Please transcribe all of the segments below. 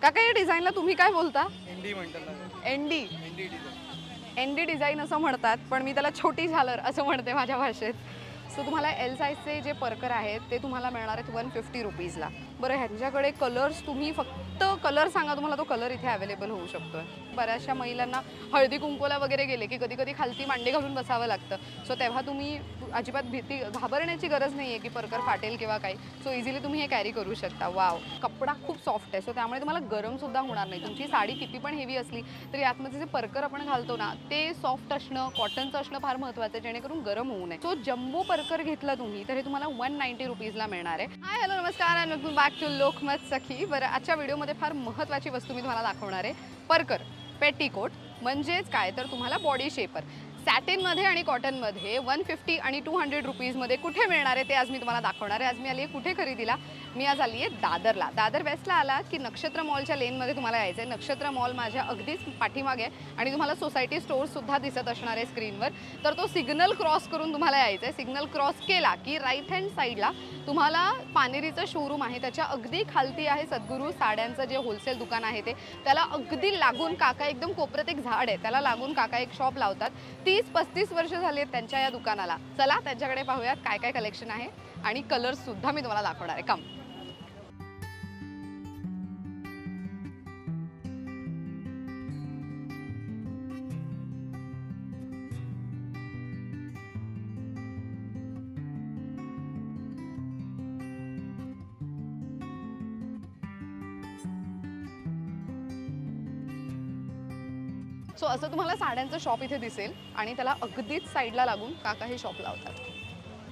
काका या डिझाईनला तुम्ही काय बोलता? एनडी म्हणतात. N D N D design. N D design असं म्हणतात, पण मी त्याला छोटी झालर असं म्हणते माझ्या भाषेत. सो तुम्हाला एल साईजचे जे परकर आहेत ते तुम्हाला मिळणार आहेत 150 रुपीजला. बरं, ह्यांच्याकडे कलर्स तुम्ही फक्त कलर सांगा, तुम्हाला तो कलर इथे अवेलेबल होऊ शकतो. बऱ्याचशा महिलांना हळदी कुंकूला वगैरे गेले की कधी कधी खालती मांडे घालून बसावं लागतं. सो तेव्हा तुम्ही अजिबात भीती घाबरण्याची गरज नाही आहे की परकर फाटेल किंवा काही. सो इझिली तुम्ही हे कॅरी करू शकता. वाव, कपडा खूप सॉफ्ट आहे, सो त्यामुळे तुम्हाला गरमसुद्धा होणार नाही. तुमची साडी किती पण हेवी असली तरी आतमध्ये जे परकर आपण घालतो ना ते सॉफ्ट असणं, कॉटनचं असणं फार महत्त्वाचं आहे, जेणेकरून गरम होऊ नये. सो जम्बो परकर घेतला तुम्ही तर हे तुम्हाला 190 रुपीजला मिळणार आहे. हाय, हॅलो, नमस्कार and welcome back to Lokmat Sakhi. बरं, आजच्या व्हिडिओमध्ये फार महत्त्वाची वस्तू मी तुम्हाला दाखवणार आहे. परकर पेटीकोट म्हणजेच काय तर तुम्हाला बॉडी शेपर सॅटिनमध्ये आणि कॉटनमध्ये 150 आणि 200 रुपीजमध्ये कुठे मिळणार आहे ते आज मी तुम्हाला दाखवणार आहे. आज मी आली आहे कुठे खरेदीला? मी आज आली आहे दादरला. दादर वेस्टला आलात की नक्षत्र मॉलच्या लेनमध्ये तुम्हाला यायचं आहे. नक्षत्र मॉल माझ्या अगदीच पाठीमागे आहे आणि तुम्हाला सोसायटी स्टोअरसुद्धा दिसत असणार आहे स्क्रीनवर. तर तो सिग्नल क्रॉस करून तुम्हाला यायचं आहे. सिग्नल क्रॉस केला की राईट हँड साईडला तुम्हाला पानेरीचं शोरूम आहे. त्याच्या अगदी खालती आहे सद्गुरू साड्यांचं जे होलसेल दुकान आहे ते. त्याला अगदी लागून काका एकदम कोपऱ्यात एक झाड आहे, त्याला लागून काका एक शॉप लावतात. 30-35 वर्ष झाली आहेत त्यांच्या या दुकानाला. चला त्यांच्याकडे पाहूयात काय काय कलेक्शन आहे आणि कलर्ससुद्धा मी तुम्हाला दाखवणार आहे. कम. सो असं तुम्हाला साड्यांचं शॉप इथे दिसेल आणि त्याला अगदीच साईडला लागून काका हे शॉप लावतात.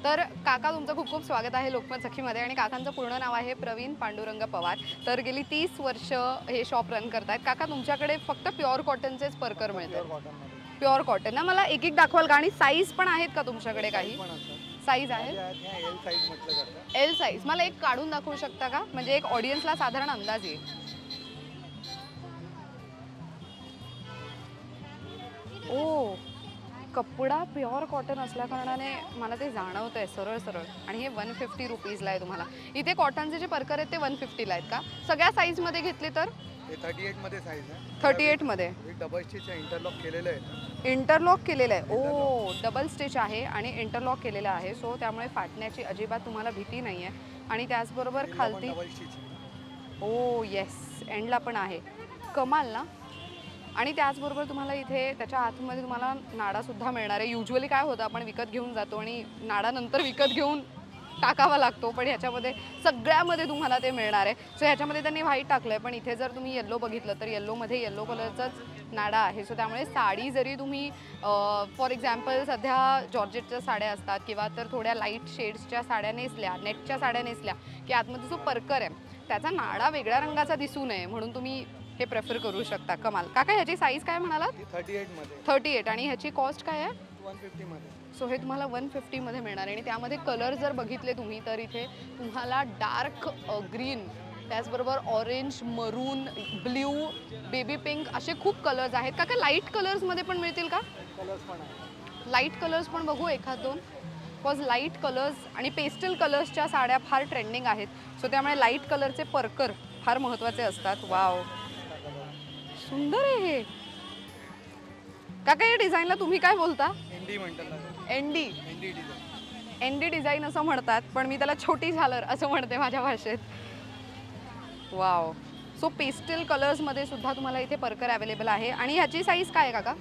तर काका, तुमचं खूप खूप स्वागत आहे लोकमत सखीमध्ये. आणि काकांचं पूर्ण नाव आहे प्रवीण पांडुरंग पवार. तर गेली 30 वर्ष हे शॉप रन करतायत. काका, तुमच्याकडे फक्त प्युअर कॉटनचेच परकर मिळतात? प्युअर कॉटन ना. मला एक एक दाखवाल का? आणि साईज पण आहेत का तुमच्याकडे? काही साईज आहे? L size. मला एक काढून दाखवू शकता का, म्हणजे एक ऑडियन्सला साधारण अंदाज येईल. ओ, कपडा प्युअर कॉटन असल्या कारणाने मला ते जाणवत आहे सरळ सरळ. आणि हे 150 रुपीजला आहे तुम्हाला. इथे कॉटनचे जे परकर आहेत ते 150ला आहेत का? सगळ्या साईजमध्ये घेतले तर? 38 मध्ये साईज आहे. 38 मध्ये डबल स्टिच इंटरलॉक केलेलं आहे. इंटरलॉक केलेलं आहे. ओ, डबल स्टिच आहे आणि इंटरलॉक केलेलं आहे. सो त्यामुळे फाटण्याची अजिबात तुम्हाला भीती नाही आहे. आणि त्याचबरोबर खालती ओ येस, एंडला पण आहे. कमाल ना. आणि त्याचबरोबर तुम्हाला इथे त्याच्या आतमध्ये तुम्हाला नाडासुद्धा मिळणार आहे. युजली काय होतं, आपण विकत घेऊन जातो आणि नाडा नंतर विकत घेऊन टाकावा लागतो, पण ह्याच्यामध्ये सगळ्यामध्ये तुम्हाला ते मिळणार आहे. सो ह्याच्यामध्ये त्यांनी व्हाईट टाकलं आहे, पण इथे जर तुम्ही येल्लो बघितलं तर येल्लोमध्ये येल्लो कलरचाच नाडा आहे. सो त्यामुळे साडी जरी तुम्ही फॉर एक्झाम्पल सध्या जॉर्जेटच्या साड्या असतात किंवा तर थोड्या लाईट शेड्सच्या साड्या नेसल्या, नेटच्या साड्या नेसल्या की आतमध्ये जो परकर आहे त्याचा नाडा वेगळ्या रंगाचा दिसू नये म्हणून तुम्ही हे प्रेफर करू शकता. कमाल. काका, ह्याची साईज काय म्हणालात? 38 मध्ये. 38. आणि ह्याची कॉस्ट काय आहे? 150 मध्ये. सो हे तुम्हाला 150 मध्ये मिळणार आहे. आणि त्यामध्ये कलर जर बघितले तुम्ही तर इथे तुम्हाला डार्क ग्रीन, त्याचबरोबर ऑरेंज, मरून, ब्ल्यू, बेबी पिंक असे खूप कलर्स आहेत. काका, लाईट कलर्समध्ये पण मिळतील का? कलर्स पण आहे. लाईट कलर्स पण बघू एखाद दोन. बिकॉज लाईट कलर्स आणि पेस्टल कलर्सच्या साड्या फार ट्रेंडिंग आहेत. सो त्यामुळे लाईट कलरचे परकर फार महत्त्वाचे असतात. वाव, सुंदर आहे हे. काका, या डिझाईनला तुम्ही काय बोलता? एनडी म्हणतात. N D N D design. N D design असं म्हणतात, पण मी त्याला छोटी झालर असं म्हणते माझ्या भाषेत. वाव. सो पेस्टल कलर्समध्ये सुद्धा तुम्हाला इथे परकर अवेलेबल आहे. आणि ह्याची साईज काय आहे काका?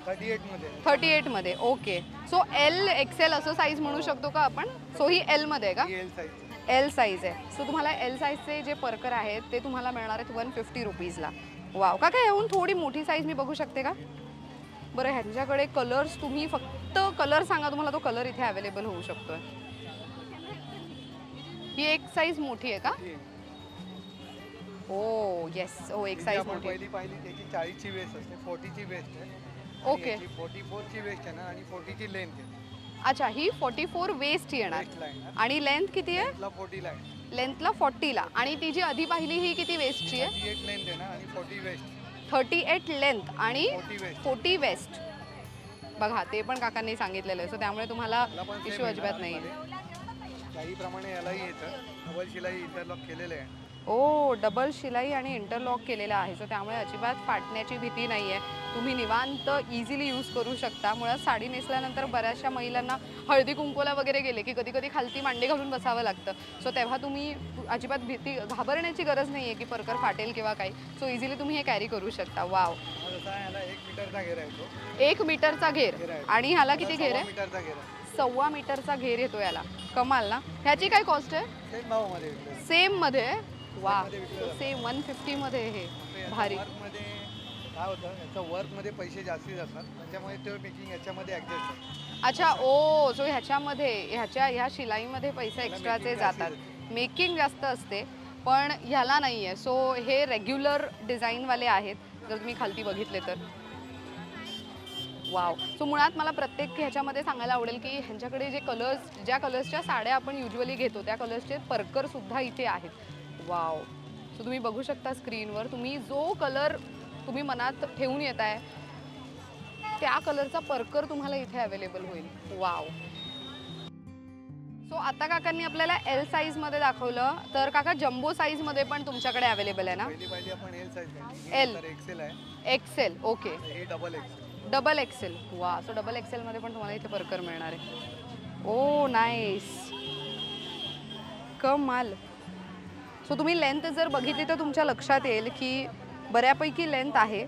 38 मध्ये. 38 मध्ये. ओके. सो एल एक्सेल असं साईज म्हणू शकतो का आपण? सो ही एल मध्ये आहे का? L size. एल साईज आहे. सो तुम्हाला एल साईजचे जे परकर आहेत ते तुम्हाला मिळणार आहेत 150 रुपीजला. वाव. काका, ह्याहून थोडी मोठी साईज मी बघू शकते का? बरं, ह्यांच्याकडे कलर्स तुम्ही फक्त कलर सांगा, तुम्हाला तो कलर इथे अवेलेबल होऊ शकतोय. ही एक साईज मोठी आहे का? ओ येस. ओ, एक साईज मोठी. पहिली त्याची 40 ची वेस्ट असते, 40 ची वेस्ट आहे. ओके. 44 ची वेस्ट आहे ना आणि 40 ची लेंथ आहे. अच्छा, ही 44 वेस्ट येणार. आणि लेंथ किती आहे? 40 ला आहे. लेंथला 40 ला. आणि ती जी आधी पाहिली ही किती वेस्टची आहे? 38 लेंथ आहे ना आणि 40 वेस्ट. 38 लेंथ आणि 40 वेस्ट. बघा, ते पण काकांनी सांगितलेलं आहे. सो त्यामुळे तुम्हाला इश्यू अजिबात नाही. त्याहीप्रमाणे यालाही येतं. डबल शिलाई इंटरलॉक केलेलं आहे. ओ डबल शिलाई आणि इंटरलॉक केलेला आहे, सो त्यामुळे अजिबात फाटण्याची भीती नाही आहे. तुम्ही निवांत इझिली यूज करू शकता. मुळात साडी नेसल्यानंतर बऱ्याचशा महिलांना हळदी कुंकूला वगैरे गेले की कधी कधी खालती मांडे घालून बसावं लागतं. सो तेव्हा तुम्ही अजिबात भीती घाबरण्याची गरज नाही आहे की परकर फाटेल किंवा काही. सो इझिली तुम्ही हे कॅरी करू शकता. वाव, जसा ह्याला 1 मीटरचा घेर आहे तो. 1 मीटरचा घेर आणि ह्याला किती घेर आहे? मीटरचा घेर आहे. 1.25 मीटरचा घेर येतो याला. कमाल ना. ह्याची काय कॉस्ट आहे? सेम भावामध्ये विकतो. सेम मध्ये? वा, मध्ये विकलं जातं. सेम 150 मध्ये हे भारी. वर्कमध्ये काय होतं, याचं वर्कमध्ये पैसे जास्ती जातात, त्याच्यामुळे ते मेकिंग याच्यामध्ये ॲडजस्ट होतं. अच्छा, ओ सो ह्याच्यामध्ये ह्या शिलाईमध्ये पैसे एक्स्ट्राचे making जातात. मेकिंग जास्त असते पण ह्याला नाही आहे. सो हे रेग्युलर डिझाईनवाले आहेत जर तुम्ही खालती बघितले तर. वाव. सो मुळात मला प्रत्येक ह्याच्यामध्ये सांगायला आवडेल की ह्यांच्याकडे जे कलर्स, ज्या कलर्सच्या साड्या आपण युजली घेतो त्या कलर्सचे परकर सुद्धा इथे आहेत. वाव. सो तुम्ही बघू शकता स्क्रीनवर, तुम्ही जो कलर तुम्ही मनात ठेवून येत आहे त्या कलरचा परकर तुम्हाला इथे अवेलेबल होईल. वाव. सो आता काकांनी आपल्याला एल साईज मध्ये दाखवलं, तर काका जम्बो साईज मध्ये पण तुमच्याकडे अवेलेबल आहे ना? पहिली आपण एल साईज L. तर एक्सेल आहे. एक्सेल. ओके. हे डबल एक्सेल. Double XL. वा. सो डबल एक्सेल मध्ये पण तुम्हाला इथे परकर मिळणार आहे. ओ नाईस, कमाल. सो तुम्ही लेंथ जर बघितली तर तुमच्या लक्षात येईल की बऱ्यापैकी लेंथ आहे.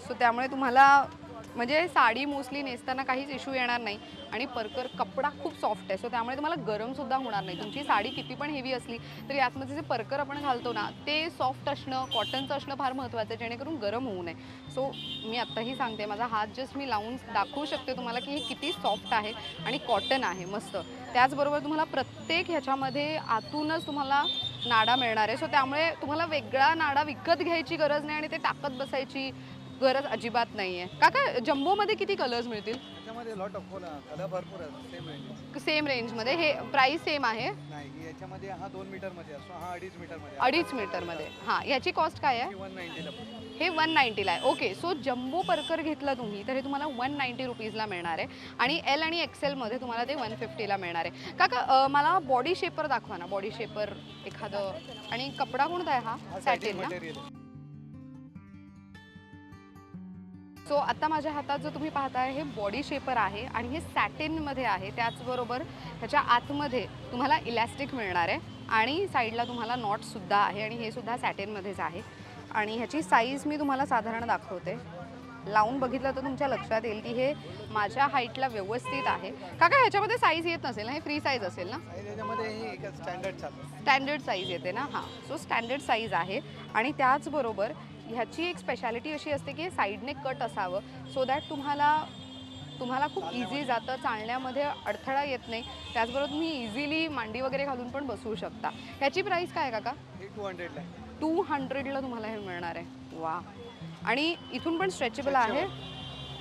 सो त्यामुळे तुम्हाला म्हणजे साडी मोस्टली नेसताना काहीच इश्यू येणार नाही. आणि परकर कपडा खूप सॉफ्ट आहे, सो त्यामुळे तुम्हाला गरमसुद्धा होणार नाही. तुमची साडी किती पण हेवी असली तरी आतमध्ये जे परकर आपण घालतो ना ते सॉफ्ट असणं, कॉटनचं असणं फार महत्त्वाचं आहे, जेणेकरून गरम होऊ नये. सो मी आत्ताही सांगते, माझा हात जस्ट मी लावून दाखवू शकते तुम्हाला की हे किती सॉफ्ट आहे आणि कॉटन आहे मस्त. त्याचबरोबर तुम्हाला प्रत्येक ह्याच्यामध्ये आतूनच तुम्हाला नाडा मिळणार आहे. सो त्यामुळे तुम्हाला वेगळा नाडा विकत घ्यायची गरज नाही आणि ते टाकत बसायची गरज अजिबात नाही आहे. काका जम्बोमध्ये किती कलर्स मिळतील? त्याच्यामध्ये लॉट ऑफ कलर भरपूर आहेत. Same range. सेम रेंजमध्ये. हे प्राइस सेम आहे? नाही, याच्यामध्ये हा 2 मीटरमध्ये असतो, हा 2.5 मीटरमध्ये. 2.5 मीटरमध्ये. हां, याची कॉस्ट काय आहे? 190 ला. हे 190ला आहे. ओके. सो जम्बो परकर घेतला तुम्ही तर हे तुम्हाला 190 रुपीजला मिळणार आहे आणि एल आणि एक्सेलमध्ये तुम्हाला ते 150ला मिळणार आहे. काका मला बॉडी शेपर दाखवा ना. बॉडी शेपर एखादं. आणि कपडा कोणता आहे हा? सॅटिन ना? मटेरियल आहे. सो आता माझ्या हातात जो तुम्ही पाहताय हे बॉडी शेपर आहे आणि हे सॅटिनमध्ये आहे. त्याचबरोबर ह्याच्या आतमध्ये तुम्हाला इलॅस्टिक मिळणार आहे आणि साईडला तुम्हाला नॉटसुद्धा आहे आणि हे सुद्धा सॅटिनमध्येच आहे. आणि ह्याची साईज मी तुम्हाला साधारण दाखवते. लावून बघितलं तर तुमच्या लक्षात येईल की हे माझ्या हाईटला व्यवस्थित आहे. काका ह्याच्यामध्ये साईज येत नसेल ना? हे फ्री साईज असेल ना? याच्यामध्ये हे एक स्टँडर्ड चालतं. स्टँडर्ड साईज येते ना? हां. सो स्टँडर्ड साईज आहे. आणि त्याचबरोबर ह्याची एक स्पेशालिटी अशी असते की हे साईडने कट असावं सो दॅट तुम्हाला खूप इझी जातं, चालण्यामध्ये अडथळा येत नाही. त्याचबरोबर तुम्ही इझिली मांडी वगैरे घालून पण बसवू शकता. ह्याची प्राईस काय आहे काका? हे 200 ला. 200ला तुम्हाला हे मिळणार आहे. वा. आणि इथून पण स्ट्रेचेबल आहे.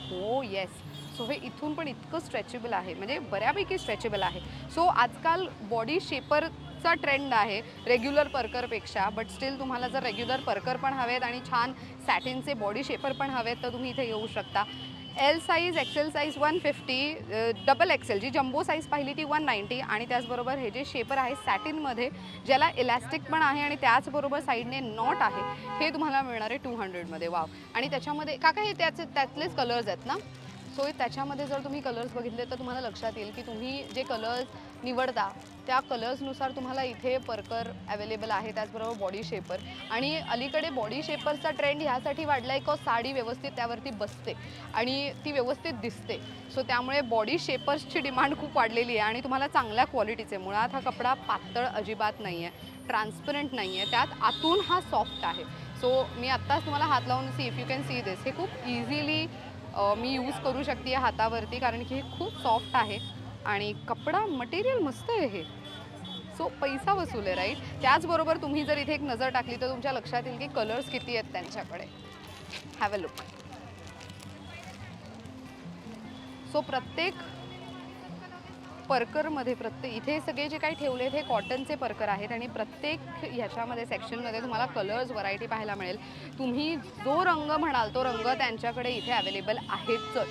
हो येस. सो हे इथून पण इतकं स्ट्रेचेबल आहे, म्हणजे बऱ्यापैकी स्ट्रेचेबल आहे. सो आजकाल बॉडी शेपरचा ट्रेंड आहे रेग्युलर परकरपेक्षा, बट स्टील तुम्हाला जर रेग्युलर परकर पण हवेत आणि छान सॅटिनचे बॉडी शेपर पण हवेत तर तुम्ही इथे येऊ शकता. L size, XL size 150, double XL जी जम्बो साईज पाहिली ती 190 आणि त्याचबरोबर हे जे शेपर आहे सॅटिनमध्ये ज्याला इलॅस्टिक पण आहे आणि त्याचबरोबर साईडने नॉट आहे हे तुम्हाला मिळणार आहे 200मध्ये. वाव. आणि त्याच्यामध्ये काका हे त्यातलेच कलर्स आहेत ना? सो त्याच्यामध्ये जर तुम्ही कलर्स बघितले तर तुम्हाला लक्षात येईल की तुम्ही जे कलर्स निवडता त्या कलर्सनुसार तुम्हाला इथे परकर अवेलेबल आहे. त्याचबरोबर बॉडी शेपर. आणि अलीकडे बॉडी शेपरचा ट्रेंड ह्यासाठी वाढला आहे की साडी व्यवस्थित त्यावरती बसते आणि ती व्यवस्थित दिसते. सो त्यामुळे बॉडी शेपर्सची डिमांड खूप वाढलेली आहे आणि तुम्हाला चांगल्या क्वालिटीचे. मुळात हा कपडा पातळ अजिबात नाही आहे, ट्रान्सपरंट नाही आहे, त्यात आतून हा सॉफ्ट आहे. सो मी आत्ताच तुम्हाला हात लावून see if you can see this. हे खूप इझिली मी यूज करू शकते हातावरती कारण की हे खूप सॉफ्ट आहे आणि कपडा मटेरियल मस्त आहे हे. सो पैसा वसूल आहे, राईट. त्याचबरोबर तुम्ही जर इथे एक नजर टाकली तर तुमच्या लक्षात येईल की कलर्स किती आहेत त्यांच्याकडे. Have a look. सो प्रत्येक परकरमध्ये इथे सगळे जे काही ठेवलेत हे कॉटनचे परकर आहेत आणि प्रत्येक ह्याच्यामध्ये सेक्शनमध्ये तुम्हाला कलर्स व्हरायटी पाहायला मिळेल. तुम्ही जो रंग म्हणाल तो रंग त्यांच्याकडे इथे अवेलेबल आहेतच.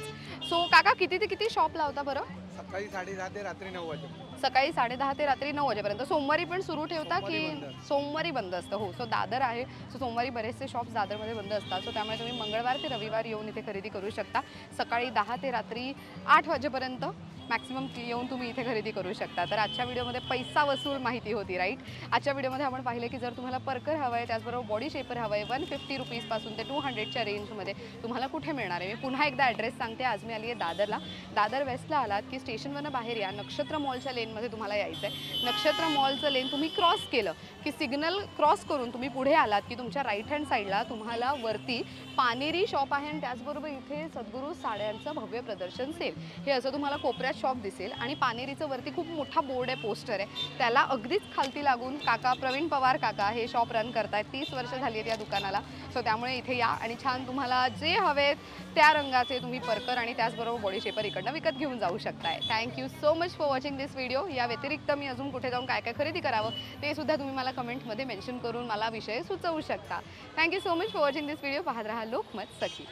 सो काका किती ते किती शॉप लावता बरं? सकाळी 10:30 ते रात्री 9 वाजेपर्यंत. सकाळी 10:30 ते रात्री 9 वाजेपर्यंत. सोमवारी पण सुरू ठेवता की सोमवारी बंद. सोमवारी बंद असतं? हो. सो दादर आहे, सो सोमवारी बरेचसे शॉप्स दादरमध्ये बंद असतात. सो त्यामुळे तुम्ही मंगळवार ते रविवार येऊन इथे खरेदी करू शकता. सकाळी 10 ते रात्री 8 वाजेपर्यंत मॅक्सिमम येऊन तुम्ही इथे खरेदी करू शकता. तर आजच्या व्हिडिओमध्ये पैसा वसूल माहिती होती, राईट? आजच्या व्हिडिओमध्ये आपण पाहिलं की जर तुम्हाला पर्कर हवं आहे, त्याचबरोबर बॉडी शेपर हवं आहे, 150 रुपीजपासून ते 200च्या रेंजमध्ये तुम्हाला कुठे मिळणार आहे. मी पुन्हा एकदा ॲड्रेस सांगते. आज मी आली आहे दादरला. दादर वेस्टला आलात की स्टेशनवरनं बाहेर या, नक्षत्र मॉलच्या लेनमध्ये तुम्हाला यायचं आहे. नक्षत्र मॉलचं लेन तुम्ही क्रॉस केलं की सिग्नल क्रॉस करून तुम्ही पुढे आलात की तुमच्या राईट हँड साईडला तुम्हाला वरती पानेरी शॉप आहे आणि त्याचबरोबर इथे सद्गुरू साड्यांचं भव्य प्रदर्शन सेल हे असं तुम्हाला कोपऱ्यात शॉप दिसेल. आणि पानेरीचं वरती खूप मोठा बोर्ड आहे, पोस्टर आहे, त्याला अगदीच खालती लागून काका प्रवीण पवार काका हे शॉप रन करतायत. 30 वर्ष झाली आहेत या दुकानाला. सो त्यामुळे इथे या आणि छान तुम्हाला जे हवेत त्या रंगाचे तुम्ही पर्कर आणि त्याचबरोबर बॉडी शेपर इकडनं विकत घेऊन जाऊ शकताय. Thank you so much for watching this video. या व्यतिरिक्त मी अजून कुठे जाऊन काय काय खरेदी करावं ते सुद्धा तुम्ही मला कमेंटमध्ये मेन्शन करून मला विषय सुचवू शकता. Thank you so much for watching this video. पाहत राहा लोकमत सखी.